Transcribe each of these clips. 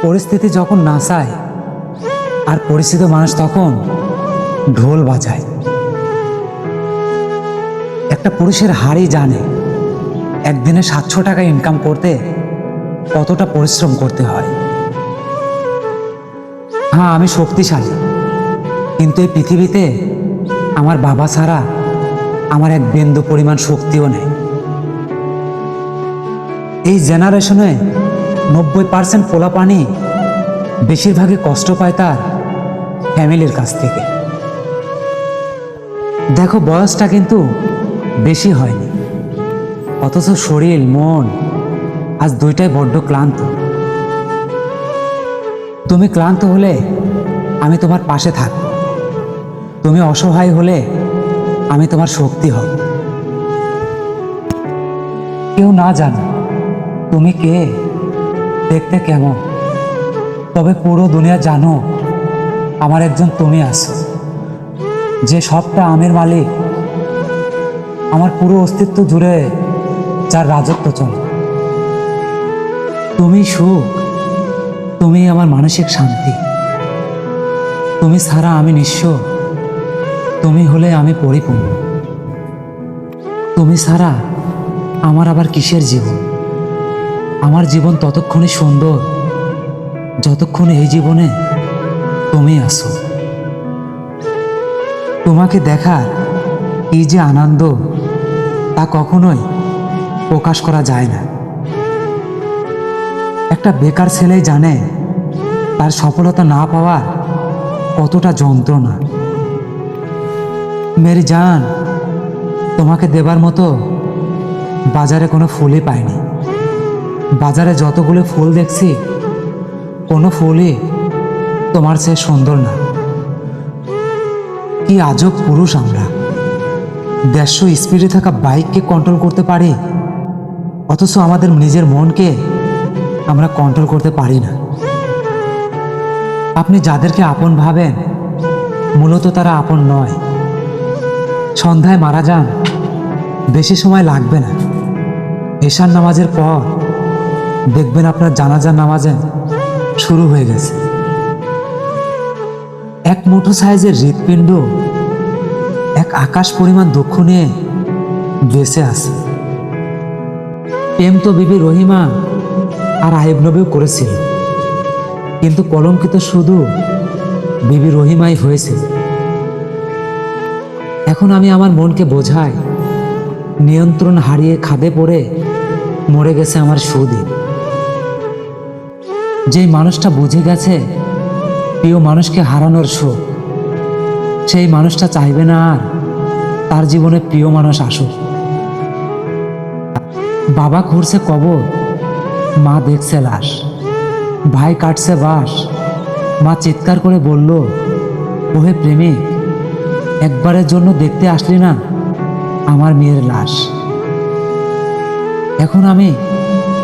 পরিস্থিতি যখন নাচায় আর পরিচিত মানুষ তখন ঢোল বাজায়। একটা পুরুষের হাড়ই জানে একদিনে 700 টাকা ইনকাম করতে কতটা পরিশ্রম করতে হয়। হ্যাঁ, আমি শক্তিশালী, কিন্তু এই পৃথিবীতে আমার বাবা ছাড়া আমার এক বিন্দু পরিমাণ শক্তিও নেই। এই জেনারেশনে 90% পোলাপানি বেশিরভাগই কষ্ট পায় তার ফ্যামিলির কাছ থেকে। দেখো, বয়সটা কিন্তু বেশি হয়নি, অথচ শরীর মন আজ দুইটাই বড্ড ক্লান্ত। তুমি ক্লান্ত হলে আমি তোমার পাশে থাকব, তুমি অসহায় হলে আমি তোমার শক্তি হব। কেউ না জানো তুমি কে, দেখতে কেমন, তবে পুরো দুনিয়া জানো আমার একজন তুমি আছো, যে সবটা আমের মালিক, আমার পুরো অস্তিত্ব জুড়ে যার রাজত্ব চলে। তুমি সুখ, তুমি আমার মানসিক শান্তি, তুমি ছাড়া আমি নিঃস্ব, তুমি হলে আমি পরিপূর্ণ। তুমি ছাড়া আমার আবার কিসের জীবন? আমার জীবন ততক্ষণই সুন্দর যতক্ষণ এই জীবনে তুমি আছো। তোমাকে দেখার এই যে আনন্দ, তা কখনোই প্রকাশ করা যায় না। একটা বেকার ছেলেই জানে তার সফলতা না পাওয়ার কতটা যন্ত্রণা। মেরি জান, তোমাকে দেবার মতো বাজারে কোনো ফুলই পাইনি। বাজারে যতগুলো ফুল দেখছি, কোনো ফুলই তোমার চেয়ে সুন্দর না। কি আজব পুরুষ আমরা! 150 স্পিডে থাকা বাইককে কন্ট্রোল করতে পারি, অথচ আমাদের নিজের মনকে আমরা কন্ট্রোল করতে পারি না। আপনি যাদেরকে আপন ভাবেন, মূলত তারা আপন নয়। সন্ধ্যায় মারা যান, বেশি সময় লাগবে না। এশার নামাজের পর দেখবেন আপনার জানাজার নামাজে শুরু হয়ে গেছে। এক মুঠো সাইজের হৃৎপিণ্ড এক আকাশ পরিমাণ দুঃখ নিয়ে বেঁচে আছে। প্রেম তো বিবি রহিমা আর আইব নবীও করেছিল, কিন্তু কলঙ্কিত শুধু বিবি রহিমাই হয়েছিল। এখন আমি আমার মনকে বোঝাই, নিয়ন্ত্রণ হারিয়ে খাদে পড়ে মরে গেছে আমার সুদিন। যেই মানুষটা বুঝে গেছে প্রিয় মানুষকে হারানোর শোক, সেই মানুষটা চাইবে না আর তার জীবনে প্রিয় মানুষ আসুক। বাবা খুঁড়ছে কবর, মা দেখছে লাশ। ভাই কাটছে বাঁশ, মা চিৎকার করে বলল, ওহে প্রেমিক, একবারের জন্য দেখতে আসলি না আমার মেয়ের লাশ। এখন আমি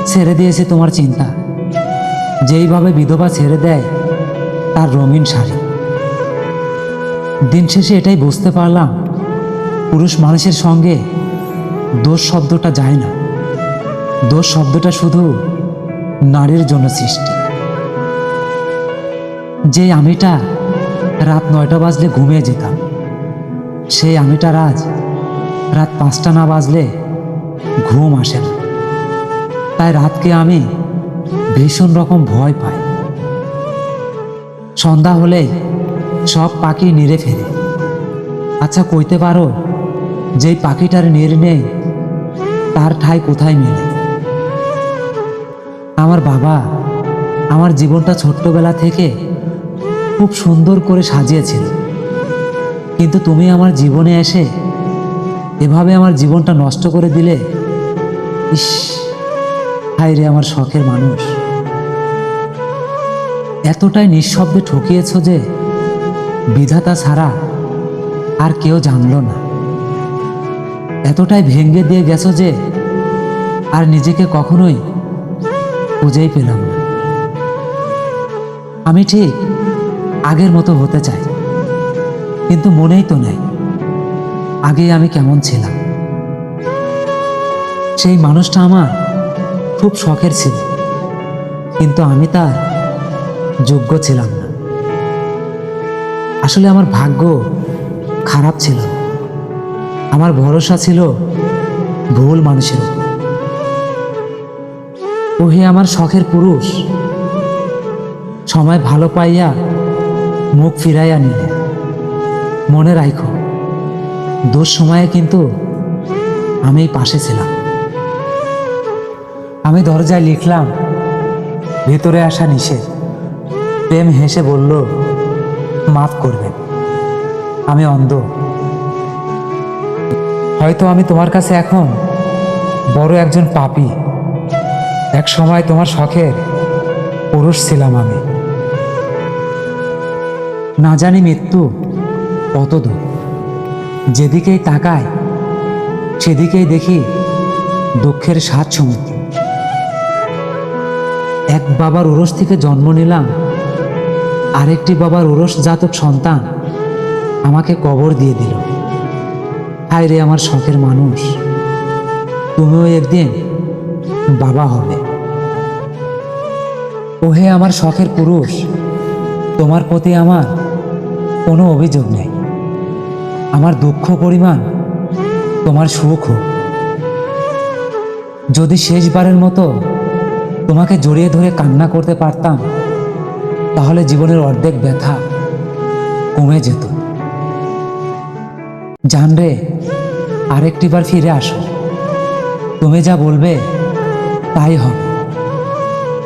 ছেড়ে দিয়েছি তোমার চিন্তা, যেইভাবে বিধবা ছেড়ে দেয় তার রঙিন শাড়ি। দিন শেষে এটাই বুঝতে পারলাম, পুরুষ মানুষের সঙ্গে দোষ শব্দটা যায় না। দোষ শব্দটা শুধু নারীর জন্য সৃষ্টি। যে আমিটা রাত 9টা বাজলে ঘুমিয়ে যেতাম, সেই আমিটার আজ রাত 5টা না বাজলে ঘুম আসে না। তাই রাতকে আমি ভীষণ রকম ভয় পাই। সন্ধ্যা হলে সব পাখি নিড়ে ফেরে। আচ্ছা, কইতে পারো যেই পাখিটার নিড় নেই তার ঠাঁই কোথায় মেলে? আমার বাবা আমার জীবনটা ছোট্টবেলা থেকে খুব সুন্দর করে সাজিয়েছিল, কিন্তু তুমি আমার জীবনে এসে এভাবে আমার জীবনটা নষ্ট করে দিলে। ইস, হায় রে আমার শখের মানুষ! এতটাই নিঃশব্দে ঠকিয়েছ যে বিধাতা ছাড়া আর কেউ জানল না। এতটাই ভেঙে দিয়ে গেছো যে আর নিজেকে কখনোই খুঁজেই পেলাম না। আমি ঠিক আগের মতো হতে চাই, কিন্তু মনেই তো নেই আগে আমি কেমন ছিলাম। সেই মানুষটা আমার খুব শখের ছিল, কিন্তু আমি তার যোগ্য ছিলাম না। আসলে আমার ভাগ্য খারাপ ছিল। আমার ভরসা ছিল ভুল মানুষের উপর। ওহে আমার শখের পুরুষ, সময় ভালো পাইয়া মুখ ফিরাইয়া নিলে। মনে রাখো, দুঃসময়ে কিন্তু আমি পাশে ছিলাম। আমি দরজায় লিখলাম, ভেতরে আসা নিষেধ। প্রেম হেসে বলল, মাফ করবেন, আমি অন্ধ। হয়তো আমি তোমার কাছে এখন বড় একজন পাপী। এক সময় তোমার শখের পুরুষ ছিলাম আমি। না জানি মৃত্যু কত দূর। যেদিকেই তাকাই সেদিকেই দেখি দুঃখের সাত সমুদ্র। এক বাবার উরস থেকে জন্ম নিলাম, আরেকটি বাবার উরস জাতক সন্তান আমাকে কবর দিয়ে দিল। হায় রে আমার শখের মানুষ, তুমিও একদিন বাবা হবে। ওহে আমার শখের পুরুষ, তোমার প্রতি আমার কোনো অভিযোগ নেই। আমার দুঃখ পরিমাণ তোমার সুখ হোক। যদি শেষবারের মতো তোমাকে জড়িয়ে ধরে কান্না করতে পারতাম, তাহলে জীবনের অর্ধেক ব্যথা কমে যেত। জান রে, আরেকটিবার ফিরে আসো। তুমি যা বলবে তাই হবে।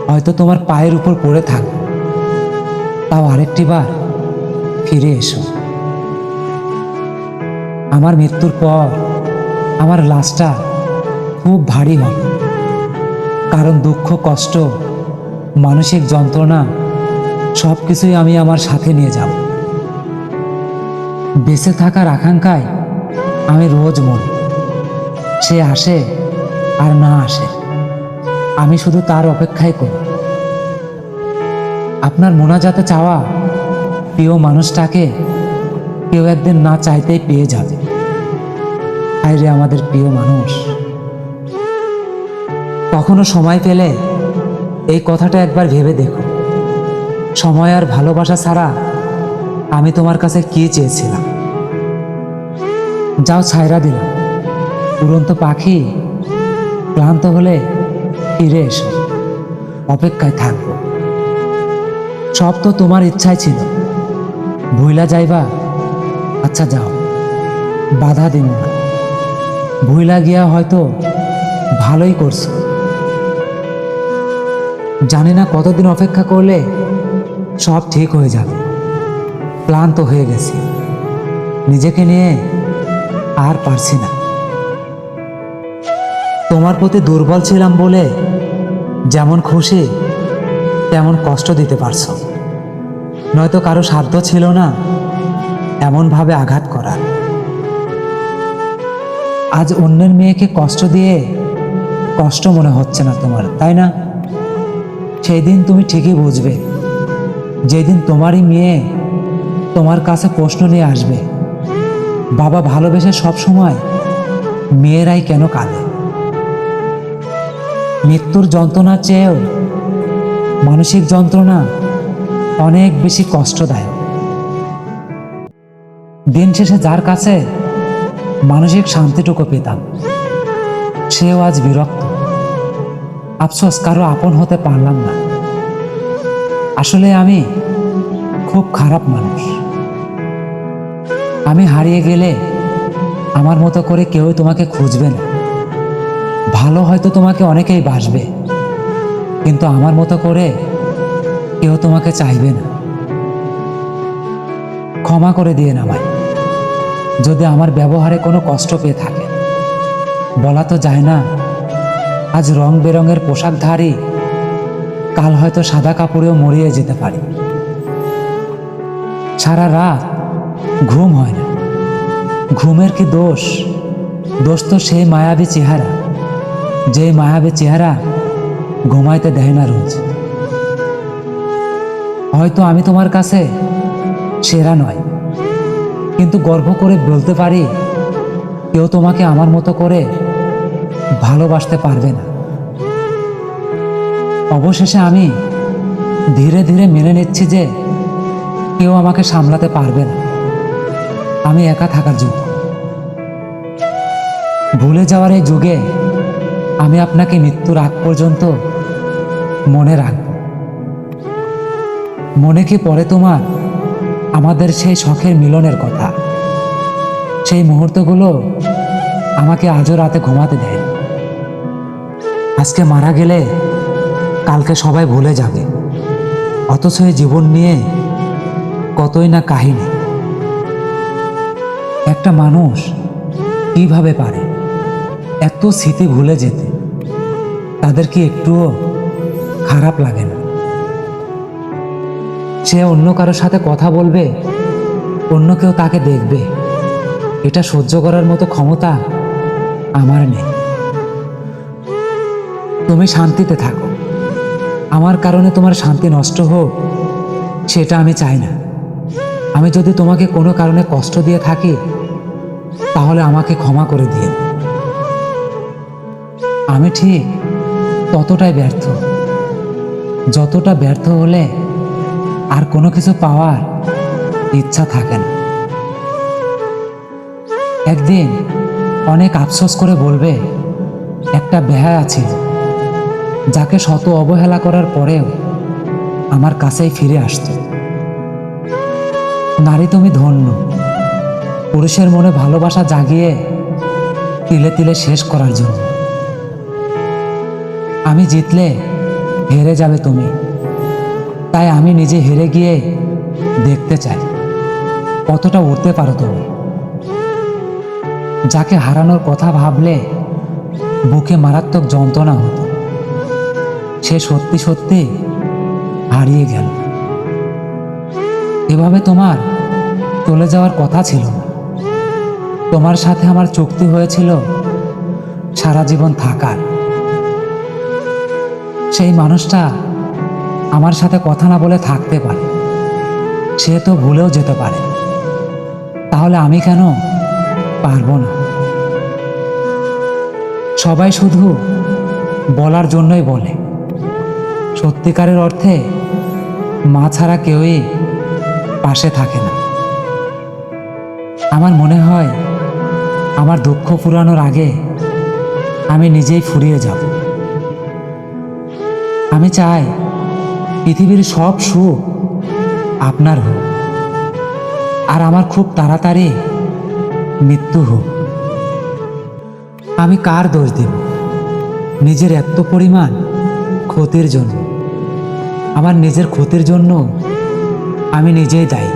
হয়তো তোমার পায়ের উপর পড়ে থাকবো, তাও আরেকটিবার ফিরে এসো। আমার মৃত্যুর পর আমার লাশটা খুব ভারী হবে, কারণ দুঃখ, কষ্ট, মানসিক যন্ত্রণা সব কিছুই আমি আমার সাথে নিয়ে যাব। বেঁচে থাকার আকাঙ্ক্ষায় আমি রোজ মরি। সে আসে আর না আসে, আমি শুধু তার অপেক্ষাই করি। আপনার মোনাজাতে চাওয়া প্রিয় মানুষটাকে কেউ একদিন না চাইতেই পেয়ে যাবে। হায় রে আমাদের প্রিয় মানুষ। কখনো সময় পেলে এই কথাটা একবার ভেবে দেখো, সময় আর ভালোবাসা ছাড়া আমি তোমার কাছে কি চেয়েছিলাম। যাও, ছাইরা দিলাম। উড়ন্ত পাখি, ক্লান্ত হলে ফিরে এসো, অপেক্ষায় থাকবো। সব তো তোমার ইচ্ছাই ছিল, ভুইলা যাইবা। আচ্ছা যাও, বাধা দিন না। ভুইলা গিয়া হয়তো ভালোই করছো। জানি না কতদিন অপেক্ষা করলে সব ঠিক হয়ে যাবে। ক্লান্ত হয়ে গেছি, নিজেকে নিয়ে আর পারছি না। তোমার প্রতি দুর্বল ছিলাম বলে যেমন খুশি তেমন কষ্ট দিতে পারছো। নয়তো কারো সাধ্য ছিল না এমনভাবে আঘাত করার। আজ অন্যের মেয়েকে কষ্ট দিয়ে কষ্ট মনে হচ্ছে না তোমার, তাই না? সেই দিন তুমি ঠিকই বুঝবে, যেদিন তোমারই মেয়ে তোমার কাছে প্রশ্ন নিয়ে আসবে, বাবা ভালোবেসে সবসময় মেয়েরাই কেন কাঁদে। মৃত্যুর যন্ত্রণার চেয়েও মানসিক যন্ত্রণা অনেক বেশি কষ্টদায়ক। দিন শেষে যার কাছে মানসিক শান্তিটুকু পেতাম, সেও আজ বিরক্ত। আফসোস, কারো আপন হতে পারলাম না। আসলে আমি খুব খারাপ মানুষ। আমি হারিয়ে গেলে আমার মতো করে কেউ তোমাকে খুঁজবে না। ভালো হয়তো তোমাকে অনেকেই বাসবে, কিন্তু আমার মতো করে কেউ তোমাকে চাইবে না। ক্ষমা করে দিয়ে নামাই যদি আমার ব্যবহারে কোনো কষ্ট পেয়ে থাকে। বলা তো যায় না, আজ রং বেরঙের পোশাকধারী কাল হয়তো সাদা কাপড়েও মরিয়ে যেতে পারি। সারা রাত ঘুম হয় না। ঘুমের কি দোষ? দোষ তো সেই মায়াবী চেহারা, যে মায়াবী চেহারা ঘুমাইতে দেয় না রোজ। হয়তো আমি তোমার কাছে সেরা নয়, কিন্তু গর্ব করে বলতে পারি, কেউ তোমাকে আমার মতো করে ভালোবাসতে পারবে না। অবশেষে আমি ধীরে ধীরে মেনে নিচ্ছি যে কেউ আমাকে সামলাতে পারবে না, আমি একা থাকার জন্য। ভুলে যাওয়ার এই যুগে আমি আপনাকে মৃত্যুর আগ পর্যন্ত মনে রাখব। মনে কি পড়ে তোমার আমাদের সেই শখের মিলনের কথা? সেই মুহূর্তগুলো আমাকে আজও রাতে ঘুমাতে দেয়। আজকে মারা গেলে কালকে সবাই ভুলে যাবে, অথচ এই জীবন নিয়ে কতই না কাহিনী। একটা মানুষ কিভাবে পারে এত স্মৃতি ভুলে যেতে? তাদের কি একটুও খারাপ লাগে না? সে অন্য কারোর সাথে কথা বলবে, অন্য কেউ তাকে দেখবে, এটা সহ্য করার মতো ক্ষমতা আমার নেই। তুমি শান্তিতে থাকো, আমার কারণে তোমার শান্তি নষ্ট হোক সেটা আমি চাই না। আমি যদি তোমাকে কোনো কারণে কষ্ট দিয়ে থাকি তাহলে আমাকে ক্ষমা করে দিও। আমি ঠিক ততটাই ব্যর্থ, যতটা ব্যর্থ হলে আর কোনো কিছু পাওয়ার ইচ্ছা থাকে না। একদিন অনেক আফসোস করে বলবে, একটা বেহায়া ছিল যাকে শত অবহেলা করার পরেও আমার কাছেই ফিরে আসত। নারী তুমি ধন্য, পুরুষের মনে ভালোবাসা জাগিয়ে তিলে তিলে শেষ করার জন্য। আমি জিতলে হেরে যাবে তুমি, তাই আমি নিজে হেরে গিয়ে দেখতে চাই কতটা উঠতে পারো তুমি। যাকে হারানোর কথা ভাবলে বুকে মারাত্মক যন্ত্রণা হতো, সে সত্যি সত্যি হারিয়ে গেল। এভাবে তোমার চলে যাওয়ার কথা ছিল না। তোমার সাথে আমার চুক্তি হয়েছিল সারা জীবন থাকার। সেই মানুষটা আমার সাথে কথা না বলে থাকতে পারে, সে তো ভুলেও যেতে পারে, তাহলে আমি কেন পারবো না? সবাই শুধু বলার জন্যই বলে, সত্যিকারের অর্থে মা ছাড়া কেউই পাশে থাকে না। আমার মনে হয় আমার দুঃখ ফুরানোর আগে আমি নিজেই ফুরিয়ে যাব। আমি চাই পৃথিবীর সব সুখ আপনার হোক, আর আমার খুব তাড়াতাড়ি মৃত্যু হোক। আমি কার দোষ দেব নিজের এত পরিমাণ ক্ষতির জন্য? আমার নিজের ক্ষতির জন্য আমি নিজেই দায়ী।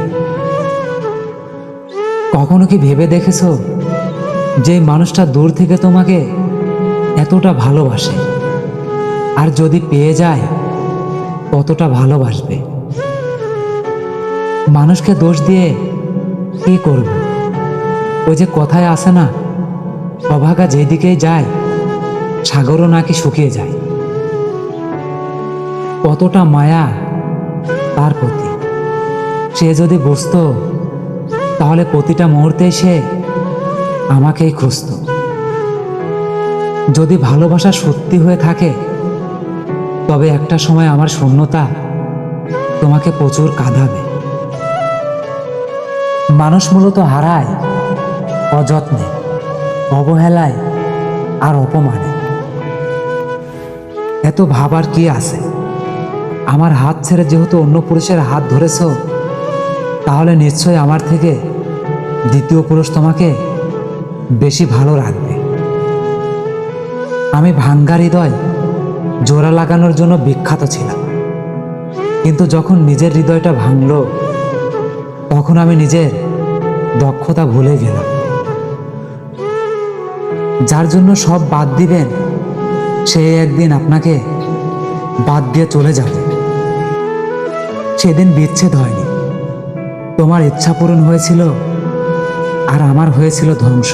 কখনো কি ভেবে দেখেছো যে মানুষটা দূর থেকে তোমাকে এতটা ভালোবাসে, আর যদি পেয়ে যায় কতটা ভালোবাসবে? মানুষকে দোষ দিয়ে কি করব? ওই যে কথায় আছে না, অভাগা যেদিকেই যায় সাগরও নাকি শুকিয়ে যায়। কতটা মায়া তার প্রতি, সে যদি বুঝতো তাহলে প্রতিটা মুহূর্তেই সে আমাকেই খুঁজত। যদি ভালোবাসা সত্যি হয়ে থাকে তবে একটা সময় আমার শূন্যতা তোমাকে প্রচুর কাঁদাবে। মানুষ মূলত হারায় অযত্নে, অবহেলায় আর অপমানে। এত ভাবার কি আছে? আমার হাত ছেড়ে যেহেতু অন্য পুরুষের হাত ধরেছ, তাহলে নিশ্চয়ই আমার থেকে দ্বিতীয় পুরুষ তোমাকে বেশি ভালো রাখবে। আমি ভাঙ্গা হৃদয় জোড়া লাগানোর জন্য বিখ্যাত ছিলাম, কিন্তু যখন নিজের হৃদয়টা ভাঙল তখন আমি নিজের দক্ষতা ভুলে গেলাম। যার জন্য সব বাদ দিবেন সে একদিন আপনাকে বাদ দিয়ে চলে যাবে। সেদিন বিচ্ছেদ হয়নি, তোমার ইচ্ছা পূরণ হয়েছিল আর আমার হয়েছিল ধ্বংস।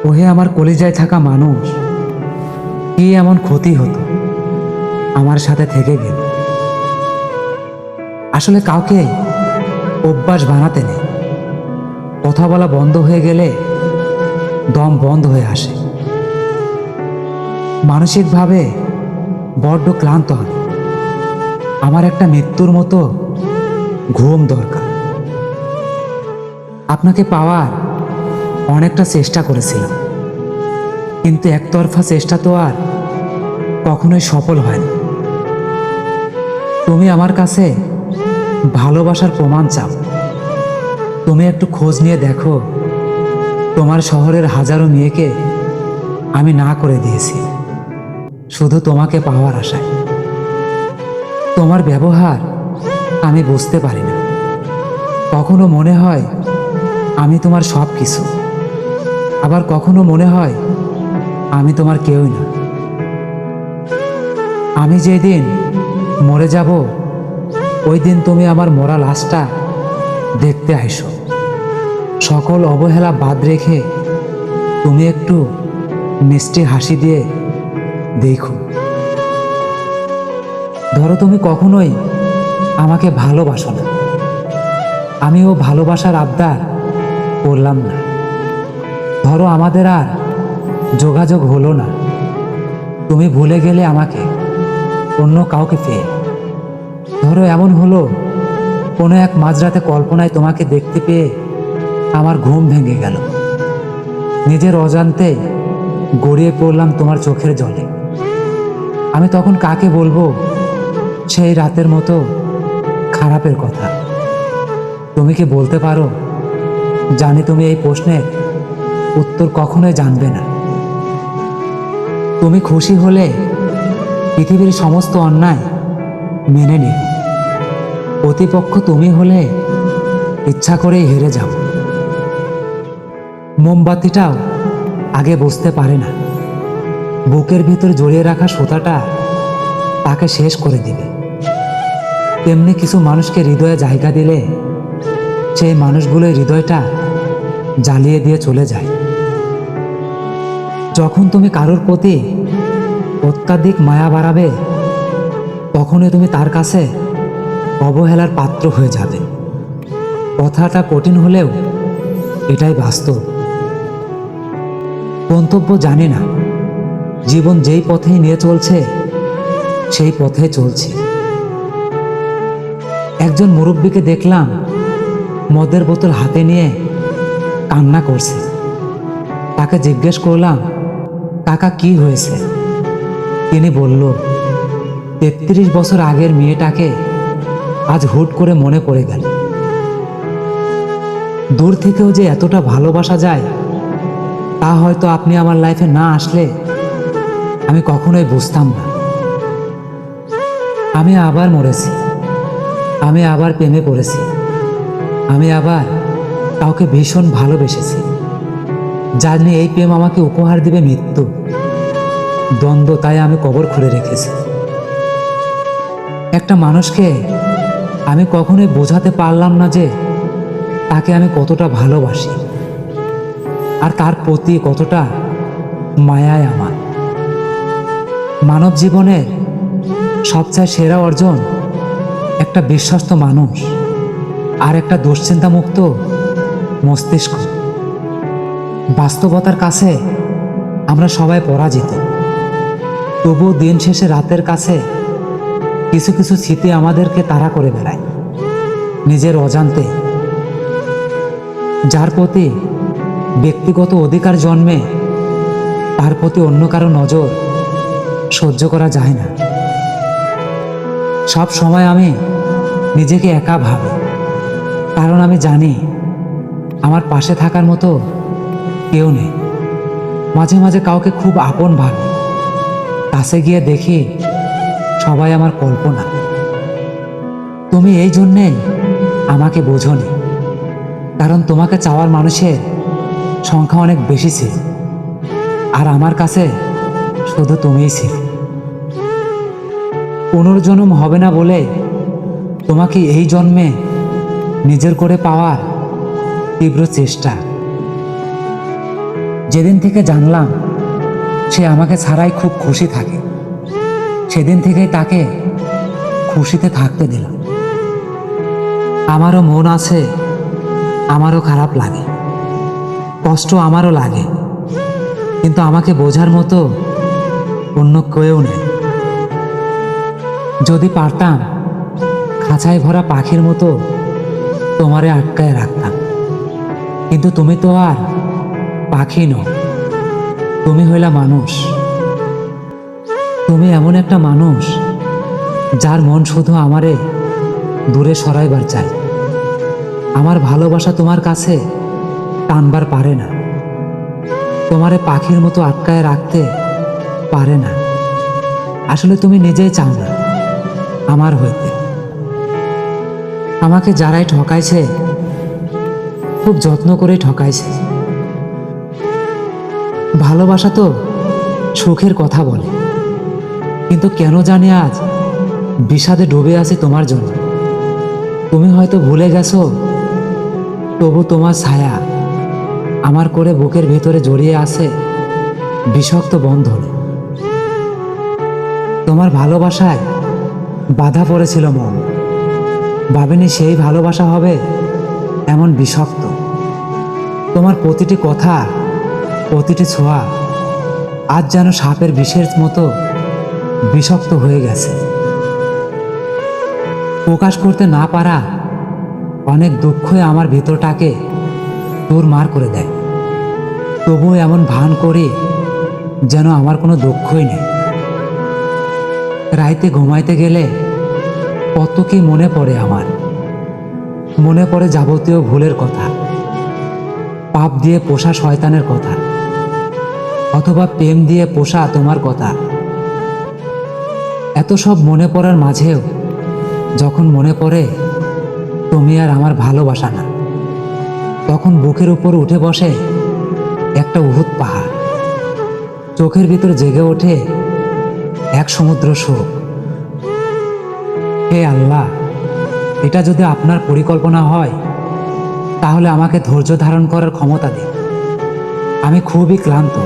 ওহে আমার কলিজায় থাকা মানুষ, কি এমন ক্ষতি হতো আমার সাথে থেকে গেল? আসলে কাউকে অভ্যাস বানাতে নেই। কথা বলা বন্ধ হয়ে গেলে দম বন্ধ হয়ে আসে। মানসিকভাবে বড্ড ক্লান্ত হয়। আমার একটা মৃত্যুর মতো ঘুম দরকার। আপনাকে পাওয়ার অনেকটা চেষ্টা করেছিলাম, কিন্তু একতরফা চেষ্টা তো আর কখনোই সফল হয় না। তুমি আমার কাছে ভালোবাসার প্রমাণ চাও। তুমি একটু খোঁজ নিয়ে দেখো, তোমার শহরের হাজারো মেয়েকে আমি না করে দিয়েছি শুধু তোমাকে পাওয়ার আশায়। তোমার ব্যবহার আমি বুঝতে পারি না। কখনো মনে হয় আমি তোমার সব কিছু, আবার কখনো মনে হয় আমি তোমার কেউই না। আমি যেদিন মরে যাব, ওই দিন তুমি আমার মরা লাশটা দেখতে আইসো। সকল অবহেলা বাদ রেখে তুমি একটু মিষ্টি হাসি দিয়ে দেখো। ধরো তুমি কখনোই আমাকে ভালোবাসো না, আমিও ভালোবাসার আবদার করলাম না। ধরো আমাদের আর যোগাযোগ হলো না, তুমি ভুলে গেলে আমাকে অন্য কাউকে পেয়ে। ধরো এমন হলো, কোনো এক মাঝরাতে কল্পনায় তোমাকে দেখতে পেয়ে আমার ঘুম ভেঙে গেল। নিজের অজান্তে গড়িয়ে পড়লাম তোমার চোখের জলে। আমি তখন কাকে বলবো সেই রাতের মতো খারাপের কথা? তুমি কি বলতে পারো? জানি তুমি এই প্রশ্নের উত্তর কখনোই জানবে না। তুমি খুশি হলে পৃথিবীর সমস্ত অন্যায় মেনে নিও। প্রতিপক্ষ তুমি হলে ইচ্ছা করেই হেরে যাও। মোমবাতিটাও আগে বুঝতে পারে না বুকের ভিতর জড়িয়ে রাখা সুতাটা তাকে শেষ করে দিবে। তেমনি কিছু মানুষকে হৃদয়ে জায়গা দিলে সেই মানুষগুলোই হৃদয়টা জ্বালিয়ে দিয়ে চলে যায়। যখন তুমি কারোর প্রতি অত্যাধিক মায়া বাড়াবে, তখনই তুমি তার কাছে অবহেলার পাত্র হয়ে যাবে। কথাটা কঠিন হলেও এটাই বাস্তব। গন্তব্য জানি না, জীবন যেই পথেই নিয়ে চলছে সেই পথে চলছে। একজন মুরব্বীকে দেখলাম মদের বোতল হাতে নিয়ে কান্না করছে। তাকে জিজ্ঞেস করলাম, কাকা কি হয়েছে? তিনি বলল, ৩৩ বছর আগের মেয়েটাকে আজ হুট করে মনে পড়ে গেল। দূর থেকেও যে এতটা ভালোবাসা যায়, তা হয়তো আপনি আমার লাইফে না আসলে আমি কখনোই বুঝতাম না। আমি আবার মরেছি, আমি আবার প্রেমে পড়েছি, আমি আবার কাউকে ভীষণ ভালোবেসেছি। জানি এই প্রেম আমাকে উপহার দিবে মৃত্যু। দ্বন্দ্ব, তাই আমি কবর খুঁড়ে রেখেছি। একটা মানুষকে আমি কখনোই বোঝাতে পারলাম না যে তাকে আমি কতটা ভালোবাসি আর তার প্রতি কতটা মায়ায় আমার। মানব জীবনের সবচেয়ে সেরা অর্জন একটা বিশ্বস্ত মানুষ আর একটা দুশ্চিন্তামুক্ত মস্তিষ্ক। বাস্তবতার কাছে আমরা সবাই পরাজিত, তবুও দিন শেষে রাতের কাছে কিছু কিছু স্মৃতি আমাদেরকে তাড়া করে বেড়ায় নিজের অজান্তে। যার প্রতি ব্যক্তিগত অধিকার জন্মে, তার প্রতি অন্য কারো নজর সহ্য করা যায় না। সব সময় আমি নিজেকে একা ভাবি, কারণ আমি জানি আমার পাশে থাকার মতো কেউ নেই। মাঝে মাঝে কাউকে খুব আপন ভাবি, কাছে গিয়ে দেখি সবাই আমার কল্পনা। তুমি এই জন্যেই আমাকে বোঝোনি, কারণ তোমাকে চাওয়ার মানুষের সংখ্যা অনেক বেশি ছিল, আর আমার কাছে শুধু তুমিই ছিল। পুনর্জন্ম হবে না বলে তোমাকে এই জন্মে নিজের করে পাওয়ার তীব্র চেষ্টা। যেদিন থেকে জানলাম সে আমাকে ছাড়াই খুব খুশি থাকে, সেদিন থেকেই তাকে খুশিতে থাকতে দিলাম। আমারও মন আছে, আমারও খারাপ লাগে, কষ্ট আমারও লাগে, কিন্তু আমাকে বোঝার মতো অন্য কেউ নেই। যদি পারতাম খাঁচায় ভরা পাখির মতো তোমারে আটকায় রাখতাম, কিন্তু তুমি তো আর পাখি নও, তুমি হইলা মানুষ। তুমি এমন একটা মানুষ যার মন শুধু আমারে দূরে সরাইবার চায়। আমার ভালোবাসা তোমার কাছে টানবার পারে না, তোমারে পাখির মতো আটকায় রাখতে পারে না। আসলে তুমি নিজেই চাও না আমার হইতে। আমাকে যারাই ঠকাইছে খুব যত্ন করে ঠকাইছে। ভালোবাসা তো সুখের কথা বলে, কিন্তু কেন জানি আজ বিষাদে ডুবে আছি তোমার জন্য। তুমি হয়তো ভুলে গেছো, তবু তোমার ছায়া আমার করে বুকের ভিতরে জড়িয়ে আছে বিষাক্ত বন্ধনে। তোমার ভালোবাসায় বাধা পড়েছিল মন, ভাবিনি সেই ভালোবাসা হবে এমন বিষাক্ত। তোমার প্রতিটি কথা, প্রতিটি ছোঁয়া আজ যেন সাপের বিষের মতো বিষাক্ত হয়ে গেছে। প্রকাশ করতে না পারা অনেক দুঃখই আমার ভিতরটাকে মার করে দেয়। তবুও এমন ভান করি যেন আমার কোনো দুঃখই নেই। রাইতে ঘুমাইতে গেলে কত কি মনে পড়ে আমার। মনে পড়ে যাবতীয় ভুলের কথা, পাপ দিয়ে পোষা শয়তানের কথা, অথবা প্রেম দিয়ে পোষা তোমার কথা। এত সব মনে পড়ার মাঝেও যখন মনে পড়ে তুমি আর আমার ভালোবাসা না, তখন বুকের উপর উঠে বসে একটা উহুদ পাহাড়। চোখের ভিতর জেগে ওঠে এক সমুদ্র শোক। হে আল্লাহ, এটা যদি আপনার পরিকল্পনা হয় তাহলে আমাকে ধৈর্য ধারণ করার ক্ষমতা দিন। আমি খুবই ক্লান্ত।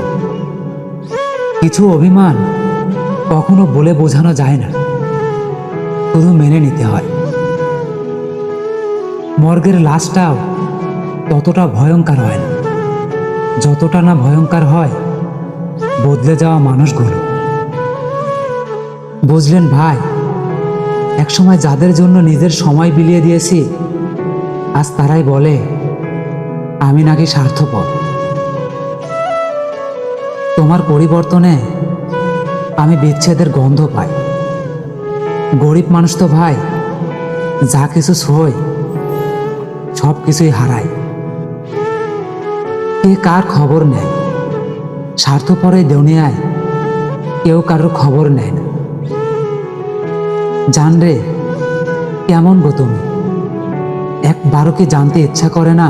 কিছু অভিমান কখনো বলে বোঝানো যায় না, শুধু মেনে নিতে হয়। মর্গের লাশটাও ততটা ভয়ঙ্কর হয় না যতটা না ভয়ঙ্কর হয় বদলে যাওয়া মানুষগুলো। বুঝলেন ভাই, একসময় যাদের জন্য নিজের সময় বিলিয়ে দিয়েছি আজ তারাই বলে আমি নাকি স্বার্থপর। তোমার পরিবর্তনে আমি বিচ্ছেদের গন্ধ পাই। গরিব মানুষ তো ভাই, যা কিছু ছোঁয় সব কিছুই হারায়। কে কার খবর নেয়? স্বার্থপরের দুনিয়ায় কেউ কারোর খবর নেয় না। জান রে, কেমন গো তুমি? একবারও কি জানতে ইচ্ছা করে না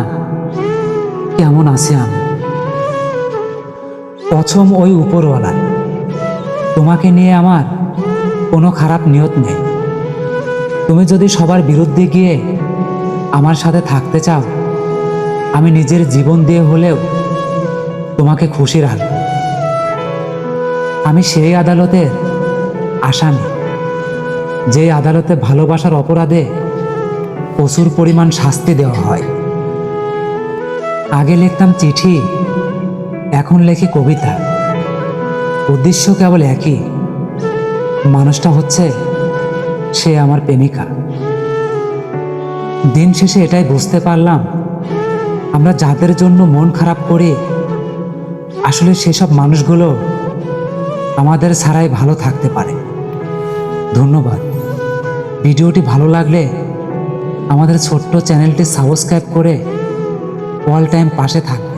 কেমন আছি আমি? প্রথম ওই উপরওয়ালা, তোমাকে নিয়ে আমার কোনো খারাপ নিয়ত নেই। তুমি যদি সবার বিরুদ্ধে গিয়ে আমার সাথে থাকতে চাও, আমি নিজের জীবন দিয়ে হলেও তোমাকে খুশি রাখব। আমি সেই আদালতের আসামি যে আদালতে ভালোবাসার অপরাধে প্রচুর পরিমাণ শাস্তি দেওয়া হয়। আগে লিখতাম চিঠি, এখন লেখি কবিতা। উদ্দেশ্য কেবল একই, মানুষটা হচ্ছে সে আমার প্রেমিকা। দিন শেষে এটাই বুঝতে পারলাম, আমরা যাদের জন্য মন খারাপ করি আসলে সেসব মানুষগুলো আমাদের ছাড়াই ভালো থাকতে পারে। ধন্যবাদ। ভিডিওটি ভালো লাগলে আমাদের ছোট্ট চ্যানেলটি সাবস্ক্রাইব করে অল টাইম পাশে থাকবে।